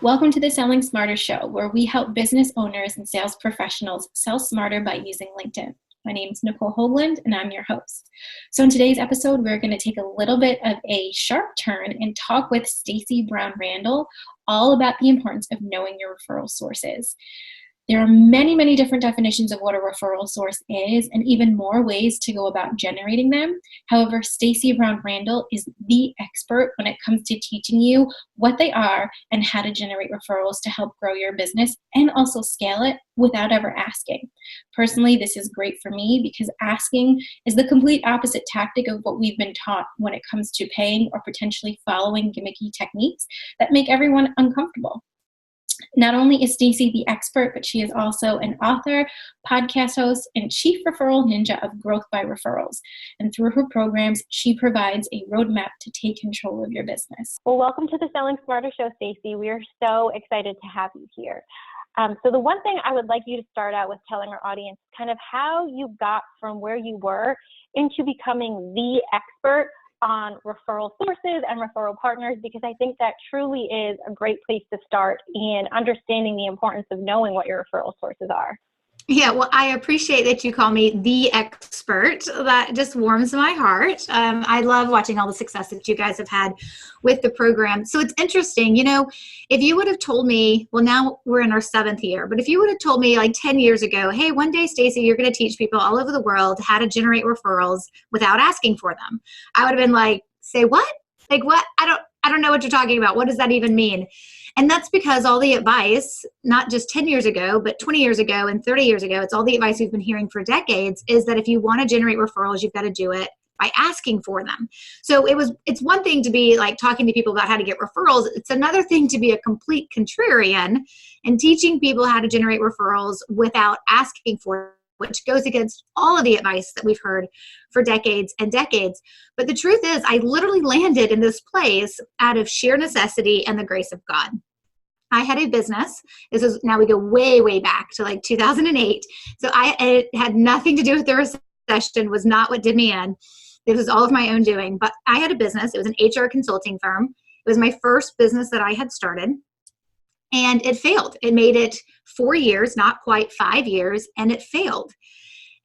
Welcome to the Selling Smarter Show, where we help business owners and sales professionals sell smarter by using LinkedIn. My name is Nicole Hoagland, and I'm your host. So in today's episode, we're going to take a little bit of a sharp turn and talk with Stacey Randall all about the importance of knowing your referral sources. There are many different definitions of what a referral source is and even more ways to go about generating them. However, Stacey Randall is the expert when it comes to teaching you what they are and how to generate referrals to help grow your business and also scale it without ever asking. Personally, this is great for me because asking is the complete opposite tactic of what we've been taught when it comes to paying or potentially following gimmicky techniques that make everyone uncomfortable. Not only is Stacey the expert, but she is also an author, podcast host, and chief referral ninja of Growth by Referrals. And through her programs, she provides a roadmap to take control of your business. Well, welcome to the Selling Smarter Show, Stacey. We are so excited to have you here. So the one thing I would like you to start out with telling our audience kind of how you got from where you were into becoming the expert on referral sources and referral partners, because I think that truly is a great place to start in understanding the importance of knowing what your referral sources are. Yeah, well, I appreciate that you call me the expert. That just warms my heart. I love watching all the success that you guys have had with the program. So it's interesting, if you would have told me, well, now we're in our 7th year, but if you would have told me like 10 years ago, hey, one day, Stacey, you're going to teach people all over the world how to generate referrals without asking for them, I would have been like, say what? Like what? I don't know what you're talking about. What does that even mean? And that's because all the advice, not just 10 years ago, but 20 years ago and 30 years ago, it's all the advice we've been hearing for decades, is that if you want to generate referrals, you've got to do it by asking for them. So it's one thing to be like talking to people about how to get referrals. It's another thing to be a complete contrarian and teaching people how to generate referrals without asking for them, which goes against all of the advice that we've heard for decades and decades. But the truth is, I literally landed in this place out of sheer necessity and the grace of God. I had a business. Now we go way back to like 2008. So it had nothing to do with the recession, was not what did me in. This was all of my own doing. But I had a business. It was an HR consulting firm. It was my first business that I had started. And it failed. It made it 4 years, not quite 5 years, and it failed.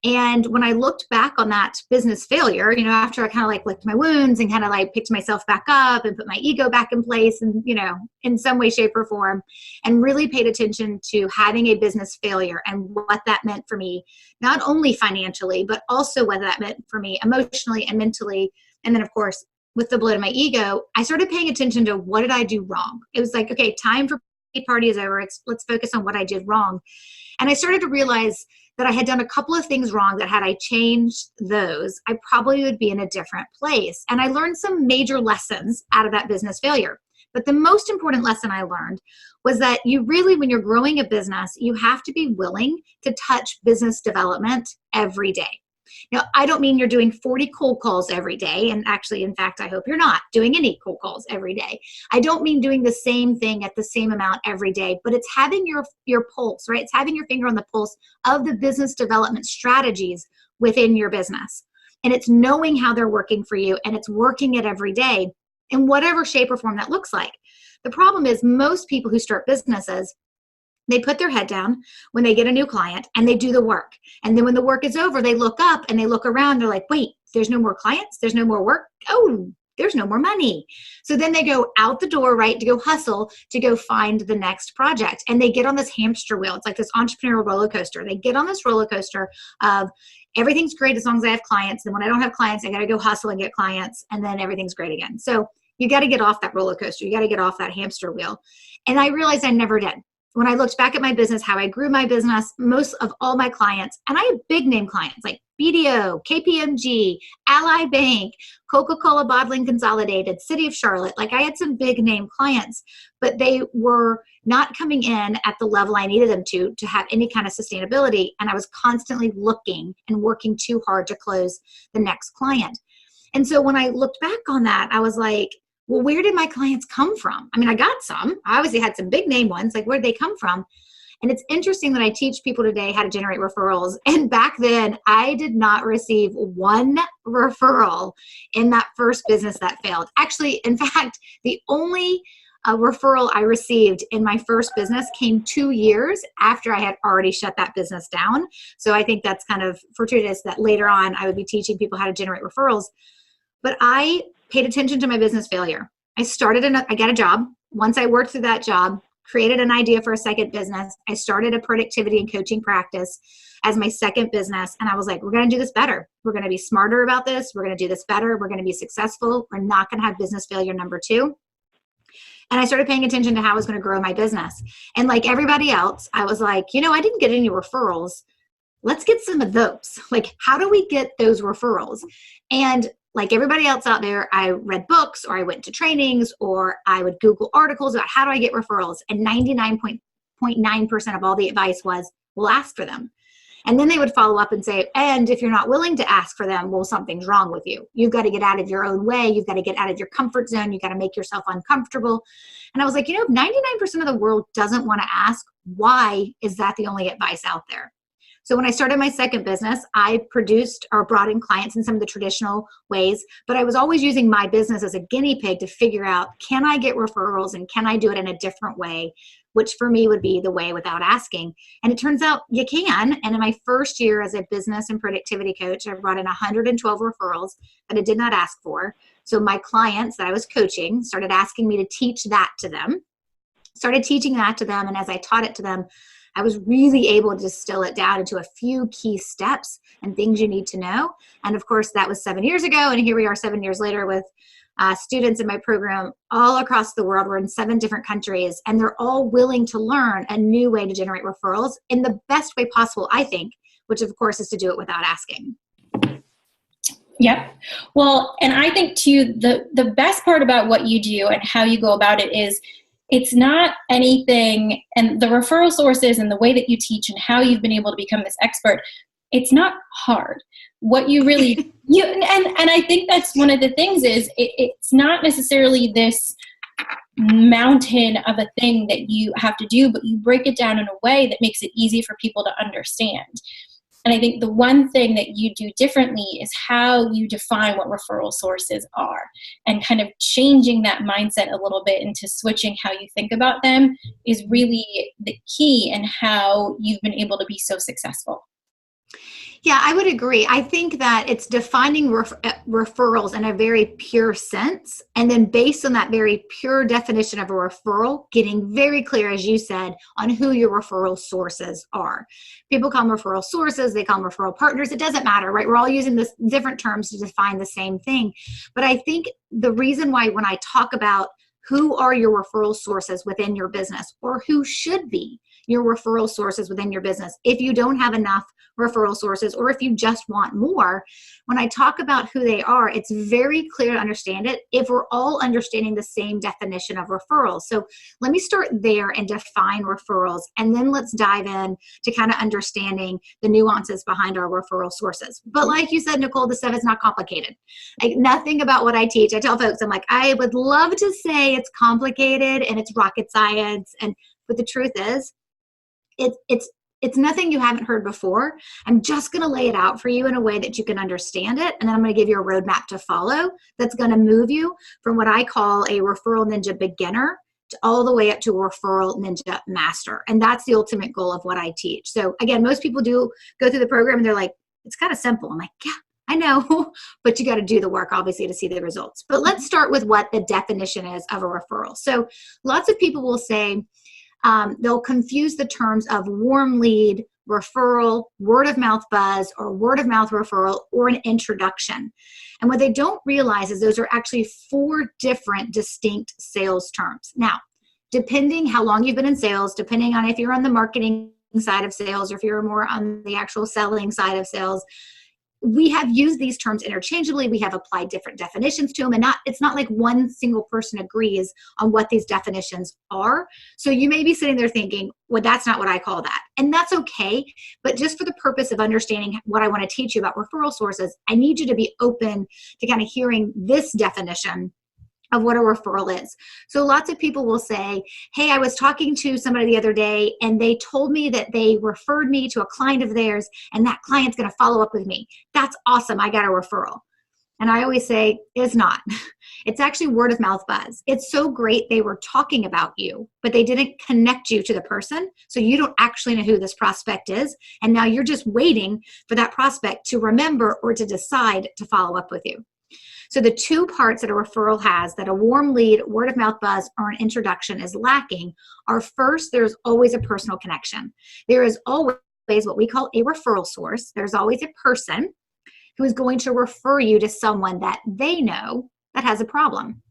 And when I looked back on that business failure, after I kind of like licked my wounds and kind of like picked myself back up and put my ego back in place and, in some way, shape, or form, and really paid attention to having a business failure and what that meant for me, not only financially, but also what that meant for me emotionally and mentally. And then, of course, with the blow to my ego, I started paying attention to what did I do wrong? It was like, okay, time for party is over. Let's focus on what I did wrong. And I started to realize that I had done a couple of things wrong that had I changed those, I probably would be in a different place. And I learned some major lessons out of that business failure. But the most important lesson I learned was that you really, when you're growing a business, you have to be willing to touch business development every day. Now, I don't mean you're doing 40 cold calls every day. And actually, in fact, I hope you're not doing any cold calls every day. I don't mean doing the same thing at the same amount every day, but it's having your pulse, right? It's having your finger on the pulse of the business development strategies within your business. And it's knowing how they're working for you, and it's working it every day in whatever shape or form that looks like. The problem is most people who start businesses, they put their head down when they get a new client and they do the work. And then when the work is over, they look up and they look around. They're like, wait, there's no more clients. There's no more work. Oh, there's no more money. So then they go out the door, right, to go hustle, to go find the next project. And they get on this hamster wheel. It's like this entrepreneurial roller coaster. They get on this roller coaster of everything's great as long as I have clients. Then when I don't have clients, I got to go hustle and get clients. And then everything's great again. So you got to get off that roller coaster. You got to get off that hamster wheel. And I realized I never did. When I looked back at my business, how I grew my business, most of all my clients, and I have big name clients like BDO, KPMG, Ally Bank, Coca-Cola Bottling Consolidated, City of Charlotte. Like I had some big name clients, but they were not coming in at the level I needed them to have any kind of sustainability. And I was constantly looking and working too hard to close the next client. And so when I looked back on that, I was like, well, where did my clients come from? I mean, I got some. I obviously had some big name ones. Like, where did they come from? And it's interesting that I teach people today how to generate referrals. And back then, I did not receive one referral in that first business that failed. Actually, in fact, the only a referral I received in my first business came 2 years after I had already shut that business down. So I think that's kind of fortuitous that later on I would be teaching people how to generate referrals. But I paid attention to my business failure. I got a job. Once I worked through that job, created an idea for a second business. I started a productivity and coaching practice as my second business. And I was like, we're going to do this better. We're going to be smarter about this. We're going to do this better. We're going to be successful. We're not going to have business failure number 2. And I started paying attention to how I was going to grow my business. And like everybody else, I was like, I didn't get any referrals. Let's get some of those. Like, how do we get those referrals? And like everybody else out there, I read books or I went to trainings or I would Google articles about how do I get referrals. And 99.9% of all the advice was, we'll ask for them. And then they would follow up and say, and if you're not willing to ask for them, well, something's wrong with you. You've got to get out of your own way. You've got to get out of your comfort zone. You've got to make yourself uncomfortable. And I was like, if 99% of the world doesn't want to ask, why is that the only advice out there? So when I started my second business, I produced or brought in clients in some of the traditional ways, but I was always using my business as a guinea pig to figure out, can I get referrals and can I do it in a different way, which for me would be the way without asking. And it turns out you can. And in my first year as a business and productivity coach, I brought in 112 referrals that I did not ask for. So my clients that I was coaching started asking me to teach that to them, started teaching that to them. And as I taught it to them, I was really able to distill it down into a few key steps and things you need to know. And of course, that was 7 years ago. And here we are 7 years later with students in my program all across the world. We're in 7 different countries, and they're all willing to learn a new way to generate referrals in the best way possible, I think, which of course is to do it without asking. Yep. Well, and I think too, the best part about what you do and how you go about it is it's not anything, and the referral sources and the way that you teach and how you've been able to become this expert, it's not hard. What you really, and I think that's one of the things is it's not necessarily this mountain of a thing that you have to do, but you break it down in a way that makes it easy for people to understand. And I think the one thing that you do differently is how you define what referral sources are and kind of changing that mindset a little bit into switching how you think about them is really the key in how you've been able to be so successful. Yeah, I would agree. I think that it's defining referrals in a very pure sense. And then based on that very pure definition of a referral, getting very clear, as you said, on who your referral sources are. People call them referral sources. They call them referral partners. It doesn't matter, right? We're all using this different terms to define the same thing. But I think the reason why when I talk about who are your referral sources within your business, or who should be your referral sources within your business, if you don't have enough referral sources, or if you just want more, when I talk about who they are, it's very clear to understand it if we're all understanding the same definition of referrals. So let me start there and define referrals, and then let's dive in to kind of understanding the nuances behind our referral sources. But like you said, Nicole, this stuff is not complicated. Like nothing about what I teach. I tell folks, I'm like, I would love to say it's complicated and it's rocket science, but the truth is, it's nothing you haven't heard before. I'm just going to lay it out for you in a way that you can understand it. And then I'm going to give you a roadmap to follow that's going to move you from what I call a referral ninja beginner to all the way up to a referral ninja master. And that's the ultimate goal of what I teach. So again, most people do go through the program and they're like, it's kind of simple. I'm like, yeah, I know, but you got to do the work, obviously, to see the results. But let's start with what the definition is of a referral. So lots of people will say, they'll confuse the terms of warm lead, referral, word of mouth buzz, or word of mouth referral, or an introduction. And what they don't realize is those are actually 4 different distinct sales terms. Now, depending how long you've been in sales, depending on if you're on the marketing side of sales or if you're more on the actual selling side of sales, we have used these terms interchangeably. We have applied different definitions to them, and it's not like one single person agrees on what these definitions are. So you may be sitting there thinking, well, that's not what I call that. And that's okay. But just for the purpose of understanding what I want to teach you about referral sources, I need you to be open to kind of hearing this definition of what a referral is. So lots of people will say, hey, I was talking to somebody the other day and they told me that they referred me to a client of theirs and that client's going to follow up with me. That's awesome. I got a referral. And I always say, it's not. It's actually word of mouth buzz. It's so great they were talking about you, but they didn't connect you to the person. So you don't actually know who this prospect is. And now you're just waiting for that prospect to remember or to decide to follow up with you. So the two parts that a referral has that a warm lead, word of mouth buzz, or an introduction is lacking are, first, there's always a personal connection. There is always what we call a referral source. There's always a person who is going to refer you to someone that they know that has a problem.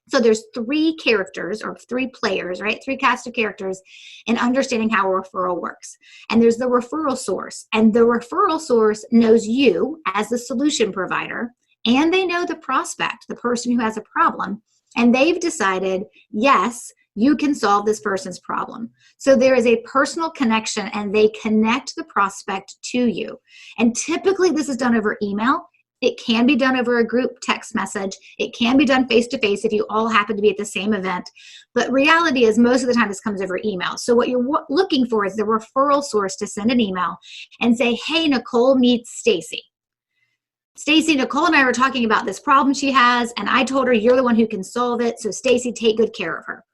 So there's three characters or three players, right? Three cast of characters in understanding how a referral works. And there's the referral source. And the referral source knows you as the solution provider, and they know the prospect, the person who has a problem. And they've decided, yes, you can solve this person's problem. So there is a personal connection, and they connect the prospect to you. And typically this is done over email. It can be done over a group text message. It can be done face-to-face if you all happen to be at the same event. But reality is most of the time this comes over email. So what you're looking for is the referral source to send an email and say, hey, Nicole meets Stacey. Stacey, Nicole and I were talking about this problem she has, and I told her you're the one who can solve it. So Stacey, take good care of her.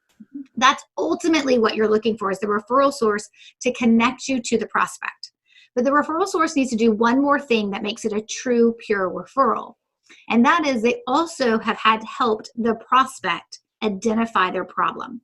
That's ultimately what you're looking for, is the referral source to connect you to the prospect. But the referral source needs to do one more thing that makes it a true, pure referral. And that is they also have had helped the prospect identify their problem.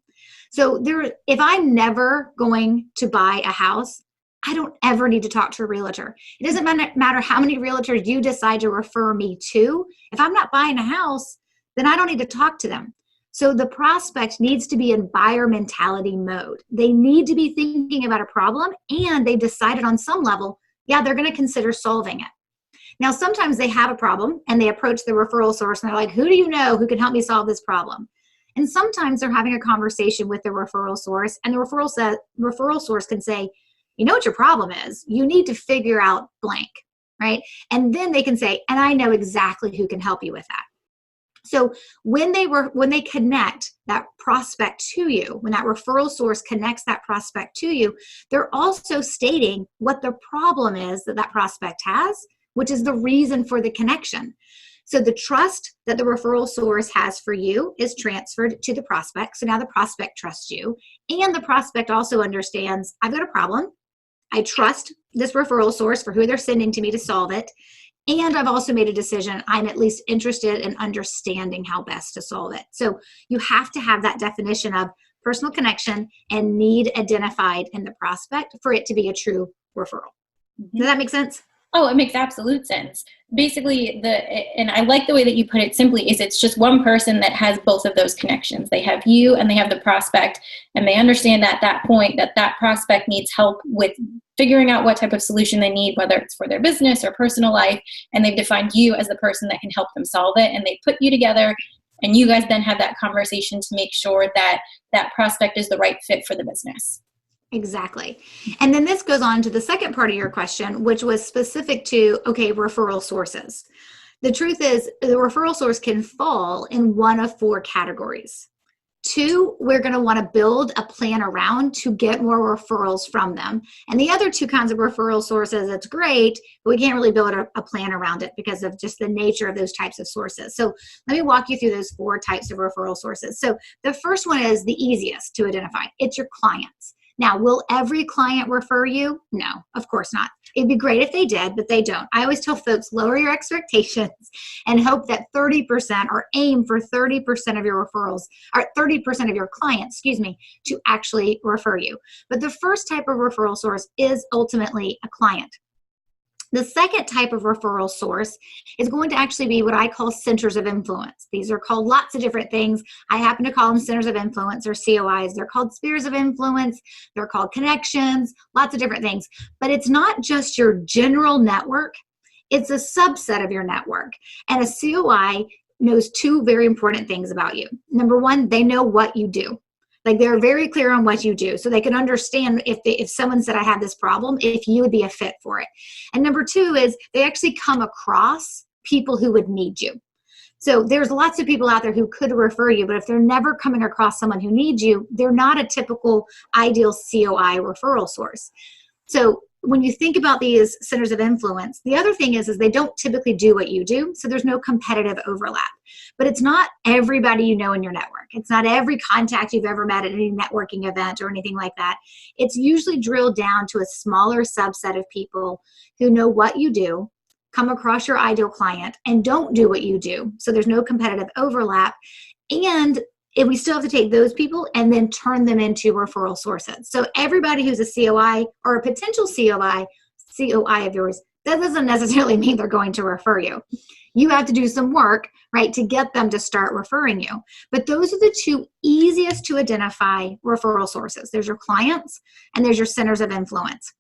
So if I'm never going to buy a house, I don't ever need to talk to a realtor. It doesn't matter how many realtors you decide to refer me to. If I'm not buying a house, then I don't need to talk to them. So the prospect needs to be in buyer mentality mode. They need to be thinking about a problem, and they've decided on some level, yeah, they're going to consider solving it. Now, sometimes they have a problem and they approach the referral source and they're like, who do you know who can help me solve this problem? And sometimes they're having a conversation with the referral source, and the referral source can say, you know what your problem is? You need to figure out blank, right? And then they can say, and I know exactly who can help you with that. So when they connect that prospect to you, when that referral source connects that prospect to you, they're also stating what the problem is that prospect has, which is the reason for the connection. So the trust that the referral source has for you is transferred to the prospect. So now the prospect trusts you, and the prospect also understands, I've got a problem. I trust this referral source for who they're sending to me to solve it. And I've also made a decision. I'm at least interested in understanding how best to solve it. So you have to have that definition of personal connection and need identified in the prospect for it to be a true referral. Does that make sense? Oh, it makes absolute sense. Basically, and I like the way that you put it simply, is it's just one person that has both of those connections. They have you and they have the prospect, and they understand at that point that prospect needs help with figuring out what type of solution they need, whether it's for their business or personal life, and they've defined you as the person that can help them solve it, and they put you together, and you guys then have that conversation to make sure that that prospect is the right fit for the business. Exactly. And then this goes on to the second part of your question, which was specific to, okay, referral sources. The truth is the referral source can fall in one of four categories. Two, we're going to want to build a plan around to get more referrals from them. And the other two kinds of referral sources, it's great, but we can't really build a plan around it because of just the nature of those types of sources. So let me walk you through those four types of referral sources. So the first one is the easiest to identify. It's your clients. Now, will every client refer you? No, of course not. It'd be great if they did, but they don't. I always tell folks, lower your expectations and hope that 30% or aim for 30% of your referrals, or 30% of your clients, to actually refer you. But the first type of referral source is ultimately a client. The second type of referral source is going to actually be what I call centers of influence. These are called lots of different things. I happen to call them centers of influence, or COIs. They're called spheres of influence. They're called connections, lots of different things. But it's not just your general network. It's a subset of your network. And a COI knows two very important things about you. Number one, they know what you do. Like, they're very clear on what you do, so they can understand if someone said, I have this problem, if you would be a fit for it. And number two is they actually come across people who would need you. So there's lots of people out there who could refer you, but if they're never coming across someone who needs you, they're not a typical ideal COI referral source. So when you think about these centers of influence, the other thing is they don't typically do what you do. So there's no competitive overlap. But it's not everybody you know in your network. It's not every contact you've ever met at any networking event or anything like that. It's usually drilled down to a smaller subset of people who know what you do, come across your ideal client, and don't do what you do. So there's no competitive overlap. And we still have to take those people and then turn them into referral sources. So everybody who's a COI or a potential COI of yours, that doesn't necessarily mean they're going to refer you. You have to do some work, right, to get them to start referring you. But those are the two easiest to identify referral sources. There's your clients and there's your centers of influence.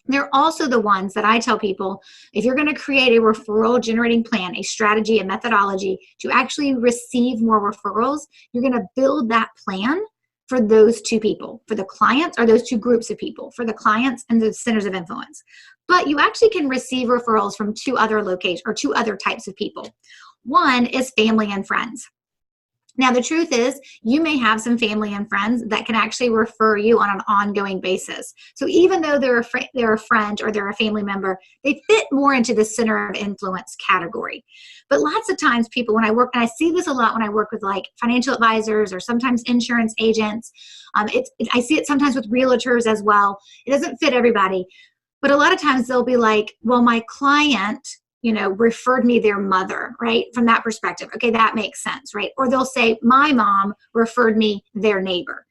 They're also the ones that I tell people, if you're going to create a referral generating plan, a strategy, a methodology to actually receive more referrals, you're going to build that plan for those two people, for the clients, or those two groups of people, for the clients and the centers of influence. But you actually can receive referrals from two other locations or two other types of people. One is family and friends. Now, the truth is, you may have some family and friends that can actually refer you on an ongoing basis. So even though they're a friend or they're a family member, they fit more into the center of influence category. But lots of times people, when I work, and I see this a lot when I work with like financial advisors or sometimes insurance agents, I see it sometimes with realtors as well. It doesn't fit everybody. But a lot of times they'll be like, well, my client referred me their mother, right? From that perspective. Okay, that makes sense, right? Or they'll say, my mom referred me their neighbor.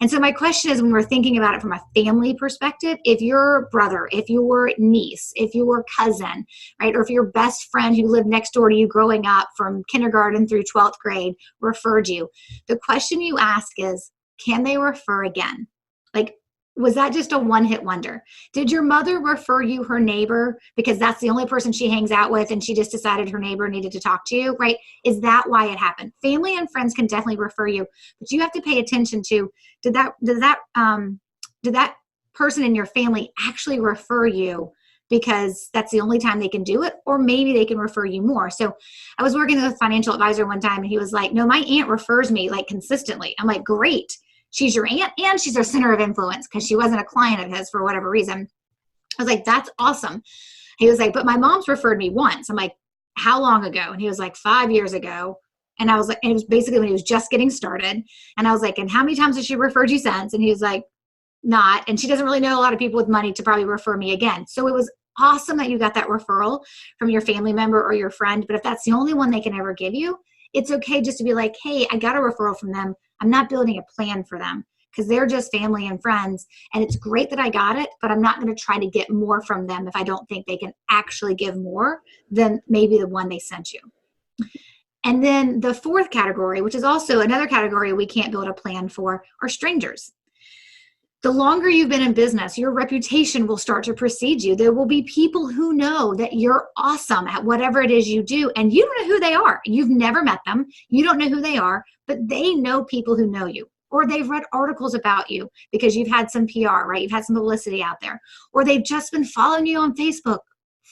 And so my question is, when we're thinking about it from a family perspective, if your brother, if your niece, if your cousin, right? Or if your best friend who lived next door to you growing up from kindergarten through 12th grade referred you, the question you ask is, can they refer again? Like, was that just a one-hit wonder? Did your mother refer you her neighbor because that's the only person she hangs out with and she just decided her neighbor needed to talk to you, right? Is that why it happened? Family and friends can definitely refer you, but you have to pay attention to, did that person in your family actually refer you because that's the only time they can do it, or maybe they can refer you more. So I was working with a financial advisor one time and he was like, no, my aunt refers me like consistently. I'm like, great. She's your aunt and she's our center of influence because she wasn't a client of his for whatever reason. I was like, that's awesome. He was like, but my mom's referred me once. I'm like, how long ago? And he was like, 5 years ago. And I was like, and it was basically when he was just getting started. And I was like, and how many times has she referred you since? And he was like, not. And she doesn't really know a lot of people with money to probably refer me again. So it was awesome that you got that referral from your family member or your friend. But if that's the only one they can ever give you, it's okay just to be like, hey, I got a referral from them. I'm not building a plan for them because they're just family and friends. And it's great that I got it, but I'm not going to try to get more from them if I don't think they can actually give more than maybe the one they sent you. And then the fourth category, which is also another category we can't build a plan for, are strangers. The longer you've been in business, your reputation will start to precede you. There will be people who know that you're awesome at whatever it is you do, and you don't know who they are. You've never met them. You don't know who they are, but they know people who know you, or they've read articles about you because you've had some PR, right? You've had some publicity out there, or they've just been following you on Facebook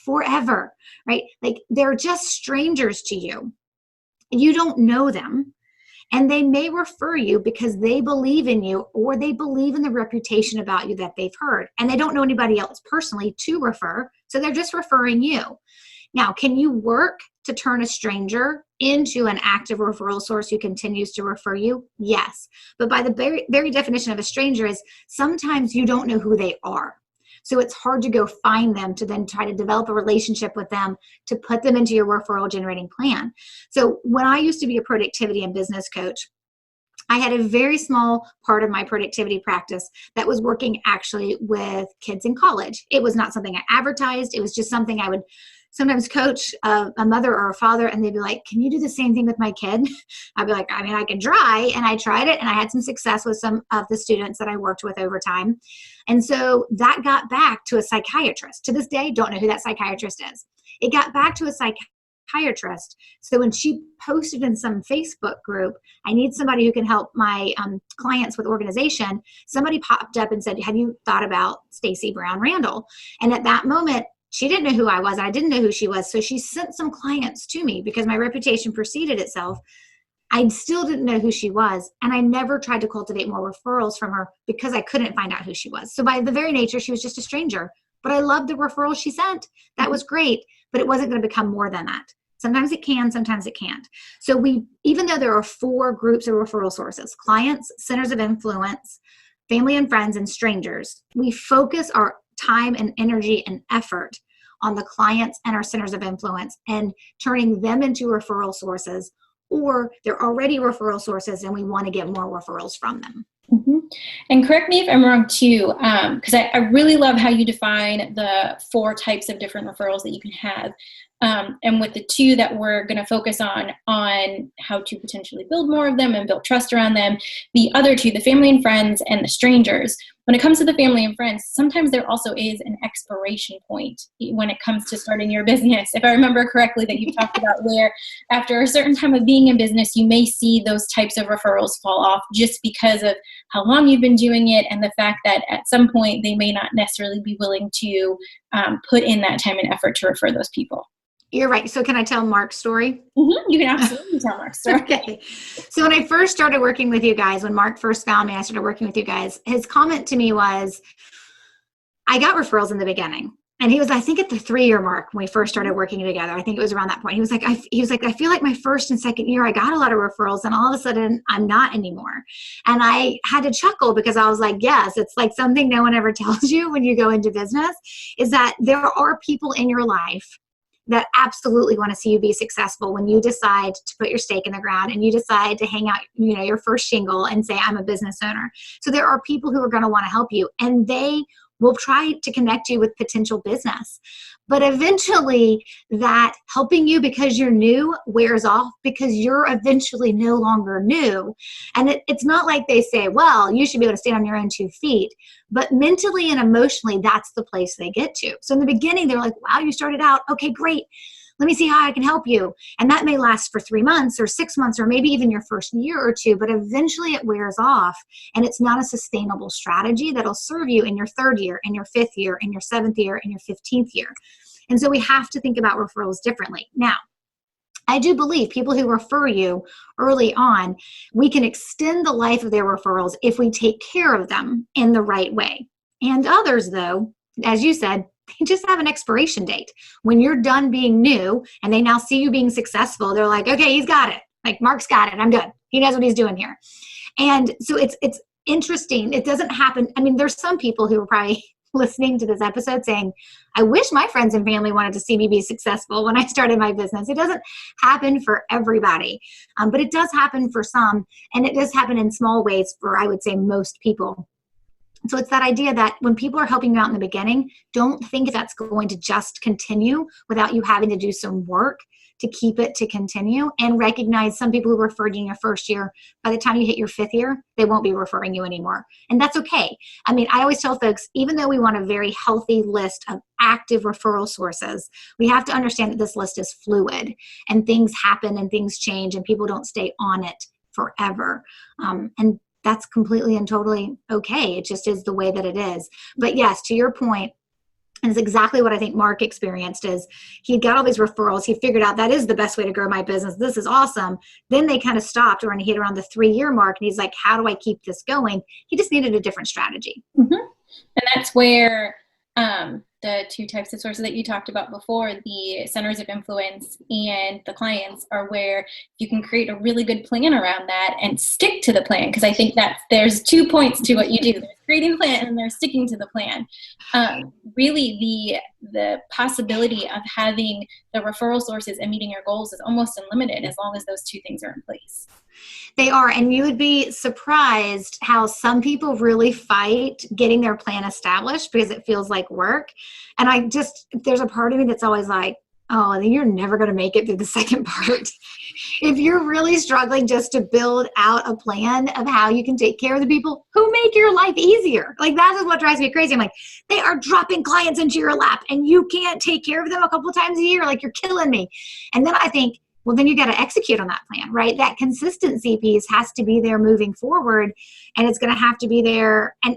forever, right? Like they're just strangers to you. You don't know them. And they may refer you because they believe in you or they believe in the reputation about you that they've heard. And they don't know anybody else personally to refer, so they're just referring you. Now, can you work to turn a stranger into an active referral source who continues to refer you? Yes. But by the very definition of a stranger is sometimes you don't know who they are. So it's hard to go find them to then try to develop a relationship with them to put them into your referral generating plan. So when I used to be a productivity and business coach, I had a very small part of my productivity practice that was working actually with kids in college. It was not something I advertised. It was just something I would sometimes coach a mother or a father, and they'd be like, can you do the same thing with my kid? I'd be like, I mean, I can try. And I tried it, and I had some success with some of the students that I worked with over time. And so that got back to a psychiatrist. To this day, don't know who that psychiatrist is. It got back to a psychiatrist. So when she posted in some Facebook group, I need somebody who can help my clients with organization, somebody popped up and said, have you thought about Stacey Brown Randall? And at that moment, she didn't know who I was. And I didn't know who she was. So she sent some clients to me because my reputation preceded itself. I still didn't know who she was. And I never tried to cultivate more referrals from her because I couldn't find out who she was. So by the very nature, she was just a stranger. but I loved the referral she sent. That was great, but it wasn't going to become more than that. Sometimes it can, sometimes it can't. So even though there are 4 groups of referral sources, clients, centers of influence, family and friends, and strangers, we focus our time and energy and effort on the clients and our centers of influence and turning them into referral sources, or they're already referral sources and we want to get more referrals from them. Mm-hmm. And correct me if I'm wrong too, because I really love how you define the 4 types of different referrals that you can have. And with the 2 that we're going to focus on how to potentially build more of them and build trust around them, the other 2, the family and friends and the strangers, when it comes to the family and friends, sometimes there also is an expiration point when it comes to starting your business. If I remember correctly, that you talked about where after a certain time of being in business, you may see those types of referrals fall off just because of how long you've been doing it and the fact that at some point they may not necessarily be willing to put in that time and effort to refer those people. You're right. So can I tell Mark's story? Mm-hmm. You can absolutely tell Mark's story. Okay. So when I first started working with you guys, when Mark first found me, I started working with you guys, his comment to me was, I got referrals in the beginning. And he was, I think at the 3-year mark when we first started working together, I think it was around that point. He was like, I feel like my first and second year, I got a lot of referrals and all of a sudden I'm not anymore. And I had to chuckle because I was like, yes, it's like something no one ever tells you when you go into business is that there are people in your life that absolutely want to see you be successful when you decide to put your stake in the ground and you decide to hang out, your first shingle and say, I'm a business owner. So there are people who are going to want to help you and they will try to connect you with potential business. But eventually that helping you because you're new wears off because you're eventually no longer new. And it's not like they say, well, you should be able to stand on your own 2 feet. But mentally and emotionally, that's the place they get to. So in the beginning, they're like, wow, you started out. Okay, great. Let me see how I can help you. And that may last for 3 months or 6 months or maybe even your first year or 2, but eventually it wears off and it's not a sustainable strategy that'll serve you in your 3rd year, in your 5th year, in your 7th year, in your 15th year. And so we have to think about referrals differently. Now, I do believe people who refer you early on, we can extend the life of their referrals if we take care of them in the right way. And others, though, as you said, they just have an expiration date. When you're done being new and they now see you being successful, they're like, okay, he's got it. Like Mark's got it. I'm good. He knows what he's doing here. And so it's interesting. It doesn't happen. I mean, there's some people who are probably listening to this episode saying, I wish my friends and family wanted to see me be successful when I started my business. It doesn't happen for everybody, but it does happen for some. And it does happen in small ways for, I would say, most people. So it's that idea that when people are helping you out in the beginning, don't think that's going to just continue without you having to do some work to keep it to continue, and recognize some people who referred you in your first year, by the time you hit your 5th year, they won't be referring you anymore. And that's okay. I mean, I always tell folks, even though we want a very healthy list of active referral sources, we have to understand that this list is fluid and things happen and things change and people don't stay on it forever. And that's completely and totally okay. It just is the way that it is. But yes, to your point, and it's exactly what I think Mark experienced is he got all these referrals. He figured out that is the best way to grow my business. This is awesome. Then they kind of stopped when he hit around the 3-year mark. And he's like, how do I keep this going? He just needed a different strategy. Mm-hmm. And that's where the 2 types of sources that you talked about before, the centers of influence and the clients, are where you can create a really good plan around that and stick to the plan. Because I think that there's 2 points to what you do. There's creating a plan and there's sticking to the plan. Really, the possibility of having the referral sources and meeting your goals is almost unlimited as long as those 2 things are in place. They are, and you would be surprised how some people really fight getting their plan established because it feels like work. And there's a part of me that's always like, oh, you're never going to make it through the second part. If you're really struggling just to build out a plan of how you can take care of the people who make your life easier. Like that is what drives me crazy. I'm like, they are dropping clients into your lap and you can't take care of them a couple of times a year. Like you're killing me. And then I think, well, then you got to execute on that plan, right? That consistency piece has to be there moving forward, and it's going to have to be there. And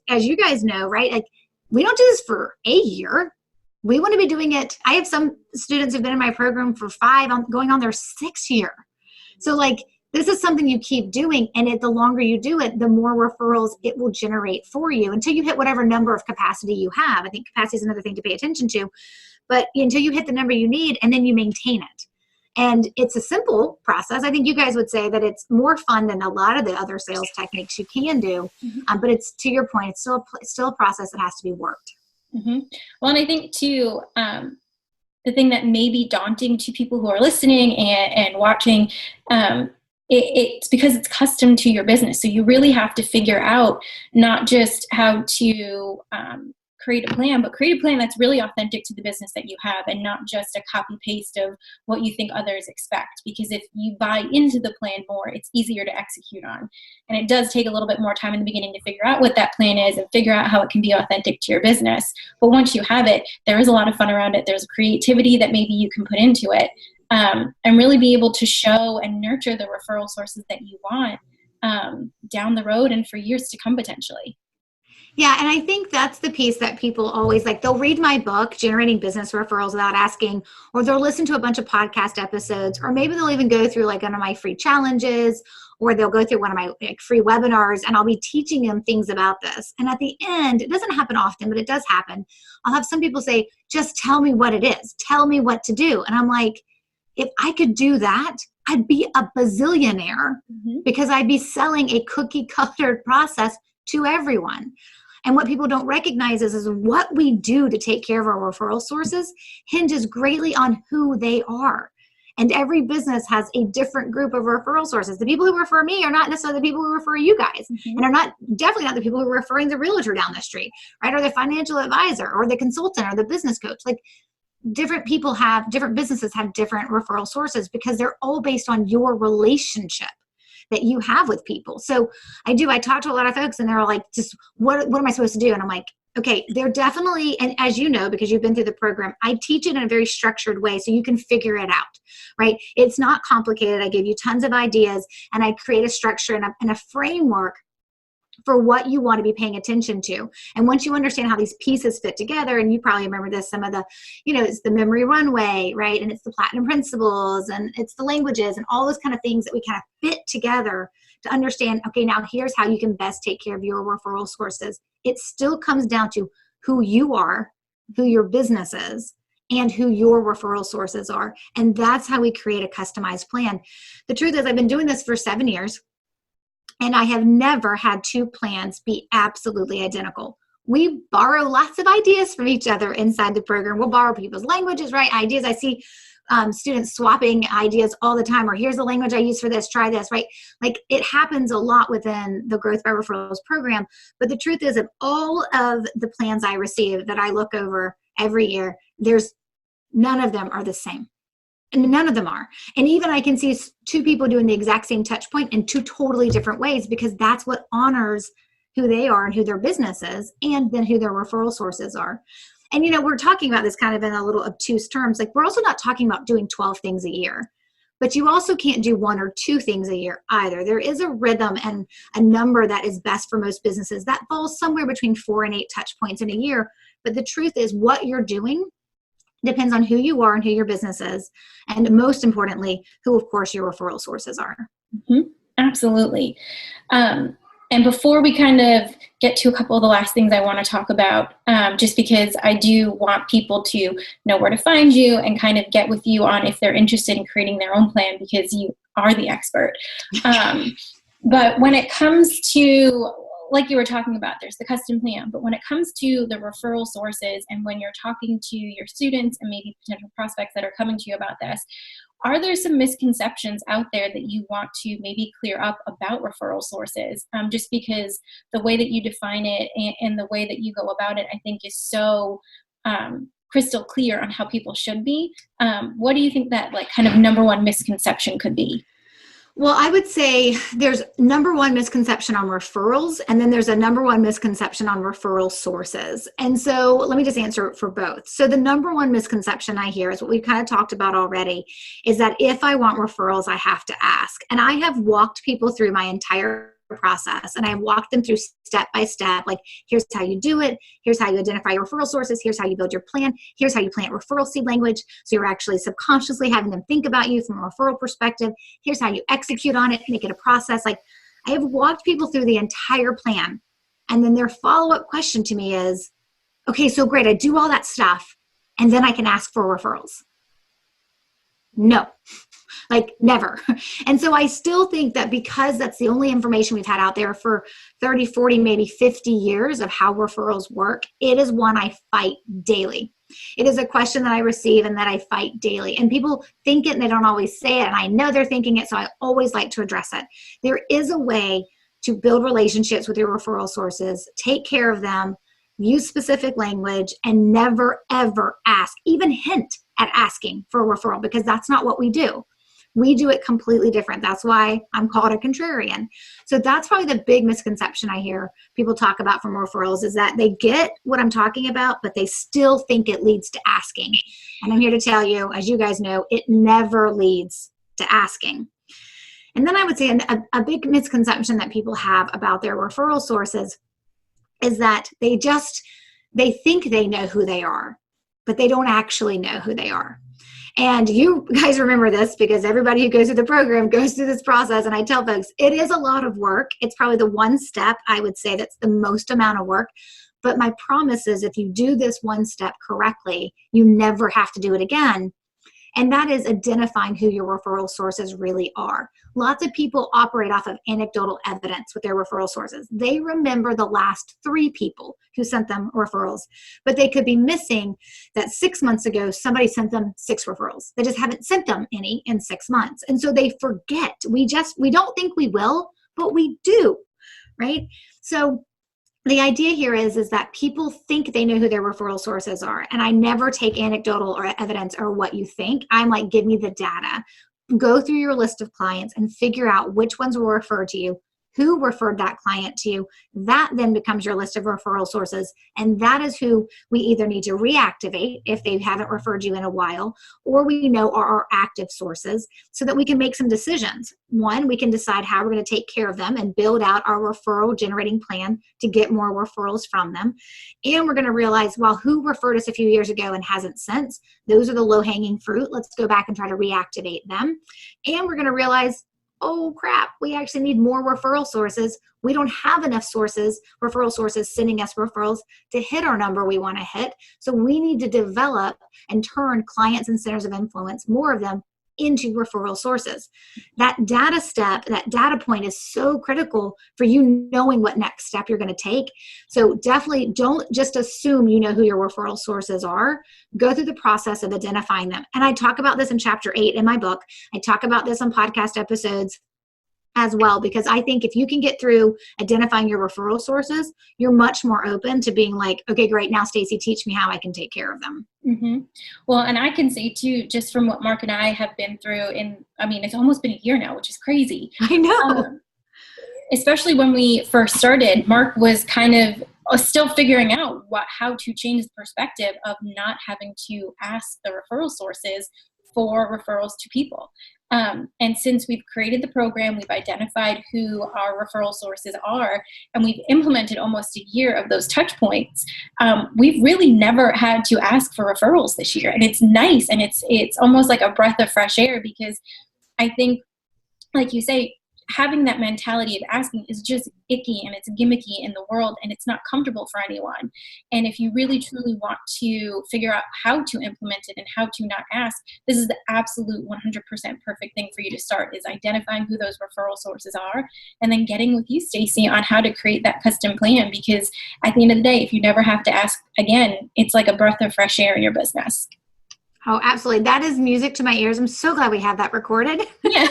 as you guys know, right? Like we don't do this for a year. We want to be doing it. I have some students who've been in my program for 5, going on their 6th year. So like This is something you keep doing, and the longer you do it, the more referrals it will generate for you until you hit whatever number of capacity you have. I think capacity is another thing to pay attention to, but until you hit the number you need, and then you maintain it. And it's a simple process. I think you guys would say that it's more fun than a lot of the other sales techniques you can do. But it's, to your point, it's still a process that has to be worked. Mm-hmm. Well, and I think too, the thing that may be daunting to people who are listening and watching, it's because it's custom to your business. So you really have to figure out not just how to create a plan, but create a plan that's really authentic to the business that you have, and not just a copy paste of what you think others expect. Because if you buy into the plan more, it's easier to execute on. And it does take a little bit more time in the beginning to figure out what that plan is and figure out how it can be authentic to your business. But once you have it, there is a lot of fun around it. There's creativity that maybe you can put into it, and really be able to show and nurture the referral sources that you want down the road and for years to come potentially. Yeah, and I think that's the piece that people always like. They'll read my book, Generating Business Referrals, without asking, or they'll listen to a bunch of podcast episodes, or maybe they'll even go through like one of my free challenges, or they'll go through one of my free webinars, and I'll be teaching them things about this. And at the end, it doesn't happen often, but it does happen. I'll have some people say, just tell me what it is. Tell me what to do. And I'm like, if I could do that, I'd be a bazillionaire, because I'd be selling a cookie cuttered process to everyone. And what people don't recognize is what we do to take care of our referral sources hinges greatly on who they are. And every business has a different group of referral sources. The people who refer me are not necessarily the people who refer you guys. And are definitely not the people who are referring the realtor down the street, right? Or the financial advisor, or the consultant, or the business coach. Like, different businesses have different referral sources, because they're all based on your relationship that you have with people. So I talk to a lot of folks, and they're all like, just what am I supposed to do? And I'm like, okay, they're definitely, and as you know, because you've been through the program, I teach it in a very structured way so you can figure it out, right? It's not complicated. I give you tons of ideas, and I create a structure and a framework for what you want to be paying attention to. And once you understand how these pieces fit together, and you probably remember this, some of the, it's the memory runway, right? And it's the platinum principles, and it's the languages, and all those kind of things that we kind of fit together to understand, okay, now here's how you can best take care of your referral sources. It still comes down to who you are, who your business is, and who your referral sources are. And that's how we create a customized plan. The truth is, I've been doing this for 7 years, and I have never had two plans be absolutely identical. We borrow lots of ideas from each other inside the program. We'll borrow people's languages, right? Ideas. I see students swapping ideas all the time, or here's the language I use for this, try this, right? Like, it happens a lot within the Growth by Referrals program. But the truth is, of all of the plans I receive that I look over every year, none of them are the same. And none of them are. And even I can see two people doing the exact same touch point in two totally different ways, because that's what honors who they are and who their business is, and then who their referral sources are. And, we're talking about this kind of in a little obtuse terms. Like, we're also not talking about doing 12 things a year, but you also can't do 1 or 2 things a year either. There is a rhythm and a number that is best for most businesses that falls somewhere between 4 and 8 touch points in a year. But the truth is, what you're doing depends on who you are and who your business is. And most importantly, who, of course, your referral sources are. Absolutely. And before we kind of get to a couple of the last things I want to talk about, just because I do want people to know where to find you and kind of get with you on if they're interested in creating their own plan, because you are the expert. But when it comes to, like you were talking about, there's the custom plan, but when it comes to the referral sources, and when you're talking to your students and maybe potential prospects that are coming to you about this, are there some misconceptions out there that you want to maybe clear up about referral sources? Just because the way that you define it and the way that you go about it, I think, is so crystal clear on how people should be. What do you think that kind of number one misconception could be? Well, I would say there's number one misconception on referrals, and then there's a number one misconception on referral sources. And so let me just answer for both. So the number one misconception I hear is what we've kind of talked about already, is that if I want referrals, I have to ask. And I have walked people through my entire process, and I walked them through step by step, like, here's how you do it. Here's how you identify your referral sources. Here's how you build your plan. Here's how you plant referral seed language. So you're actually subconsciously having them think about you from a referral perspective. Here's how you execute on it, make it a process. Like, I have walked people through the entire plan. And then their follow-up question to me is, okay, so great, I do all that stuff, and then I can ask for referrals. No, like never. And so I still think that because that's the only information we've had out there for 30, 40, maybe 50 years of how referrals work, it is one I fight daily. It is a question that I receive and that I fight daily. And people think it and they don't always say it. And I know they're thinking it, so I always like to address it. There is a way to build relationships with your referral sources, take care of them, use specific language, and never, ever ask, even hint at asking for a referral, because that's not what we do. We do it completely different. That's why I'm called a contrarian. So that's probably the big misconception I hear people talk about from referrals, is that they get what I'm talking about, but they still think it leads to asking. And I'm here to tell you, as you guys know, it never leads to asking. And then I would say a big misconception that people have about their referral sources is that they think they know who they are, but they don't actually know who they are. And you guys remember this because everybody who goes through the program goes through this process. And I tell folks, it is a lot of work. It's probably the one step I would say that's the most amount of work. But my promise is, if you do this one step correctly, you never have to do it again. And that is identifying who your referral sources really are. Lots of people operate off of anecdotal evidence with their referral sources. They remember the last 3 people who sent them referrals, but they could be missing that 6 months ago, somebody sent them 6 referrals. They just haven't sent them any in 6 months. And so they forget. We don't think we will, but we do, right? So the idea here is that people think they know who their referral sources are. And I never take anecdotal or evidence or what you think. I'm like, give me the data. Go through your list of clients and figure out which ones were referred to you, who referred that client to you. That then becomes your list of referral sources. And that is who we either need to reactivate if they haven't referred you in a while, or we know are our active sources, so that we can make some decisions. One, we can decide how we're going to take care of them and build out our referral generating plan to get more referrals from them. And we're going to realize, well, who referred us a few years ago and hasn't since? Those are the low-hanging fruit. Let's go back and try to reactivate them. And we're going to realize, oh crap, we actually need more referral sources. We don't have enough referral sources sending us referrals to hit our number we want to hit. So we need to develop and turn clients and centers of influence, more of them, into referral sources. That data step, that data point is so critical for you knowing what next step you're going to take. So definitely don't just assume you know who your referral sources are. Go through the process of identifying them. And I talk about this in chapter 8 in my book. I talk about this on podcast episodes as well, because I think if you can get through identifying your referral sources, you're much more open to being like, okay, great, now Stacey, teach me how I can take care of them. Mm-hmm. Well, and I can say too, just from what Mark and I have been through it's almost been a year now, which is crazy. I know. Especially when we first started, Mark was kind of still figuring out how to change the perspective of not having to ask the referral sources for referrals to people. And since we've created the program, we've identified who our referral sources are, and we've implemented almost a year of those touch points, we've really never had to ask for referrals this year. And it's nice, and it's almost like a breath of fresh air, because I think, like you say, having that mentality of asking is just icky and it's gimmicky in the world, and it's not comfortable for anyone. And if you really truly want to figure out how to implement it and how to not ask, this is the absolute 100% perfect thing for you to start, is identifying who those referral sources are, and then getting with you, Stacey, on how to create that custom plan. Because at the end of the day, if you never have to ask again, it's like a breath of fresh air in your business. Oh, absolutely. That is music to my ears. I'm so glad we have that recorded. Yeah.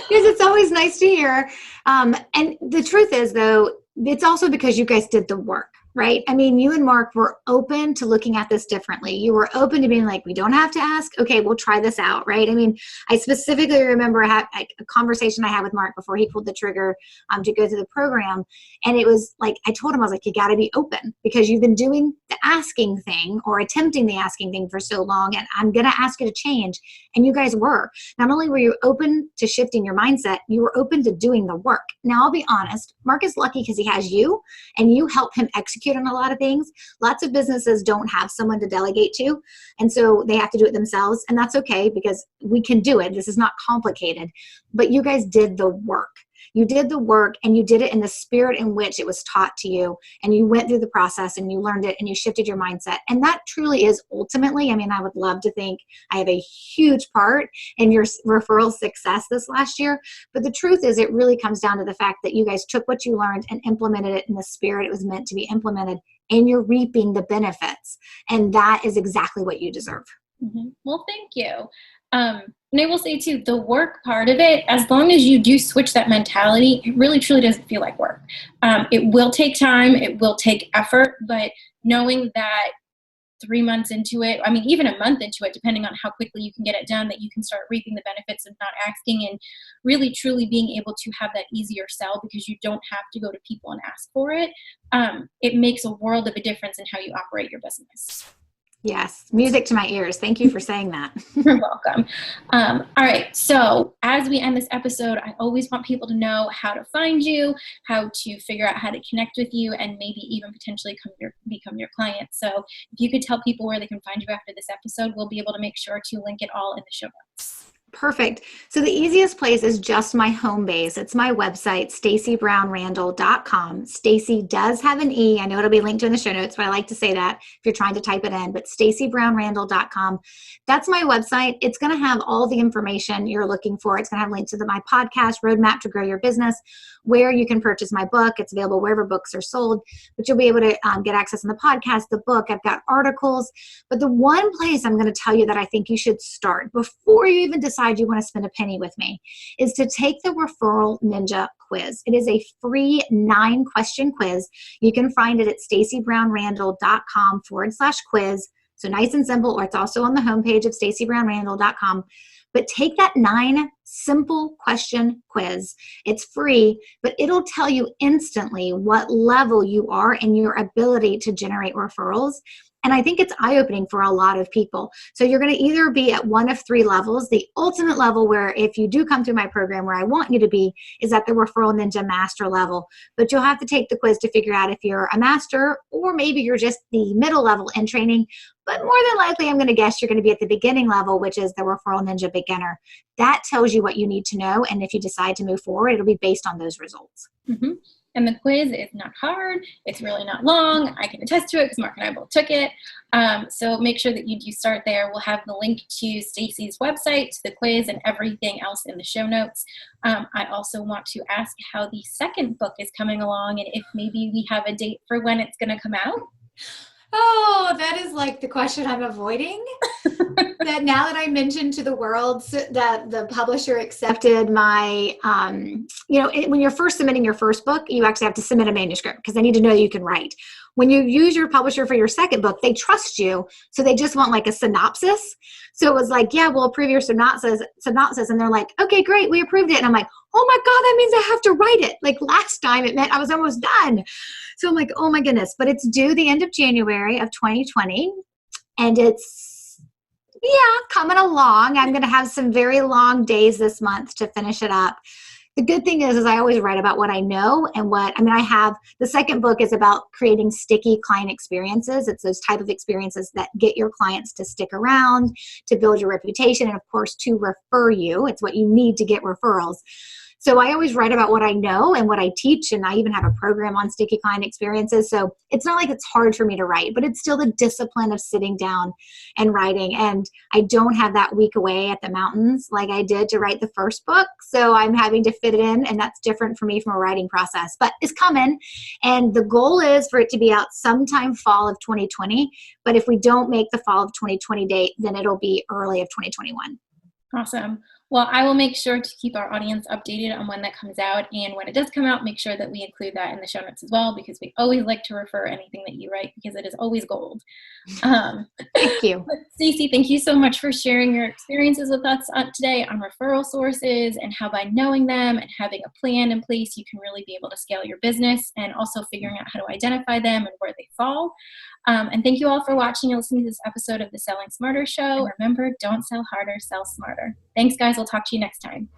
Because it's always nice to hear. And the truth is, though, it's also because you guys did the work, right? I mean, you and Mark were open to looking at this differently. You were open to being like, we don't have to ask. Okay, we'll try this out, right? I mean, I specifically remember a conversation I had with Mark before he pulled the trigger to go through the program. And it was like, I told him, I was like, you got to be open because you've been doing the asking thing or attempting the asking thing for so long. And I'm going to ask you to change. And you guys were. Not only were you open to shifting your mindset, you were open to doing the work. Now, I'll be honest, Mark is lucky because he has you and you help him execute on a lot of things. Lots of businesses don't have someone to delegate to, and so they have to do it themselves, and that's okay because we can do it. This is not complicated, but you guys did the work. You did the work and you did it in the spirit in which it was taught to you, and you went through the process and you learned it and you shifted your mindset. And that truly is ultimately, I mean, I would love to think I have a huge part in your referral success this last year. But the truth is it really comes down to the fact that you guys took what you learned and implemented it in the spirit it was meant to be implemented, and you're reaping the benefits. And that is exactly what you deserve. Mm-hmm. Well, thank you. And I will say too, the work part of it, as long as you do switch that mentality, it really truly doesn't feel like work. It will take time, it will take effort, but knowing that 3 months into it, I mean, even a month into it, depending on how quickly you can get it done, that you can start reaping the benefits of not asking and really truly being able to have that easier sell because you don't have to go to people and ask for it. It makes a world of a difference in how you operate your business. Yes. Music to my ears. Thank you for saying that. You're welcome. All right. So as we end this episode, I always want people to know how to find you, how to figure out how to connect with you, and maybe even potentially become your client. So if you could tell people where they can find you after this episode, we'll be able to make sure to link it all in the show notes. Perfect. So the easiest place is just my home base. It's my website, StaceyBrownRandall.com. Stacey does have an E. I know it'll be linked in the show notes, but I like to say that if you're trying to type it in, but StaceyBrownRandall.com. That's my website. It's going to have all the information you're looking for. It's going to have links to my podcast, Roadmap to Grow Your Business, where you can purchase my book. It's available wherever books are sold, but you'll be able to get access to the podcast, the book. I've got articles, but the one place I'm going to tell you that I think you should start before you even decide you want to spend a penny with me is to take the Referral Ninja quiz. It is a free 9-question quiz. You can find it at StaceyBrownRandall.com/quiz. So nice and simple, or it's also on the homepage of StaceyBrownRandall.com. But take that 9 simple question quiz. It's free, but it'll tell you instantly what level you are in your ability to generate referrals. And I think it's eye-opening for a lot of people. So you're going to either be at one of 3 levels. The ultimate level, where if you do come through my program, where I want you to be, is at the Referral Ninja Master level. But you'll have to take the quiz to figure out if you're a master, or maybe you're just the middle level in training. But more than likely, I'm going to guess you're going to be at the beginning level, which is the Referral Ninja Beginner. That tells you what you need to know. And if you decide to move forward, it'll be based on those results. Mm-hmm. And the quiz is not hard. It's really not long. I can attest to it because Mark and I both took it. So make sure that you do start there. We'll have the link to Stacey's website, to the quiz, and everything else in the show notes. I also want to ask how the second book is coming along and if maybe we have a date for when it's going to come out. Oh, that is like the question I'm avoiding. That now that I mentioned to the world that the publisher accepted my, when you're first submitting your first book, you actually have to submit a manuscript because they need to know you can write. When you use your publisher for your second book, they trust you. So they just want like a synopsis. So it was like, yeah, we'll approve your synopsis. And they're like, okay, great. We approved it. And I'm like, oh my God, that means I have to write it. Like last time it meant I was almost done. So I'm like, oh my goodness, but it's due the end of January of 2020. And it's, coming along. I'm going to have some very long days this month to finish it up. The good thing is I always write about what I know and I have, the second book is about creating sticky client experiences. It's those type of experiences that get your clients to stick around, to build your reputation, and of course, to refer you. It's what you need to get referrals. So I always write about what I know and what I teach, and I even have a program on sticky client experiences. So it's not like it's hard for me to write, but it's still the discipline of sitting down and writing. And I don't have that week away at the mountains like I did to write the first book. So I'm having to fit it in, and that's different for me from a writing process, but it's coming. And the goal is for it to be out sometime fall of 2020. But if we don't make the fall of 2020 date, then it'll be early of 2021. Awesome. Well, I will make sure to keep our audience updated on when that comes out. And when it does come out, make sure that we include that in the show notes as well, because we always like to refer anything that you write because it is always gold. Thank you. Stacey, thank you so much for sharing your experiences with us today on referral sources and how by knowing them and having a plan in place, you can really be able to scale your business, and also figuring out how to identify them and where they fall. And thank you all for watching and listening to this episode of the Selling Smarter Show. Remember, don't sell harder, sell smarter. Thanks, guys. We'll talk to you next time.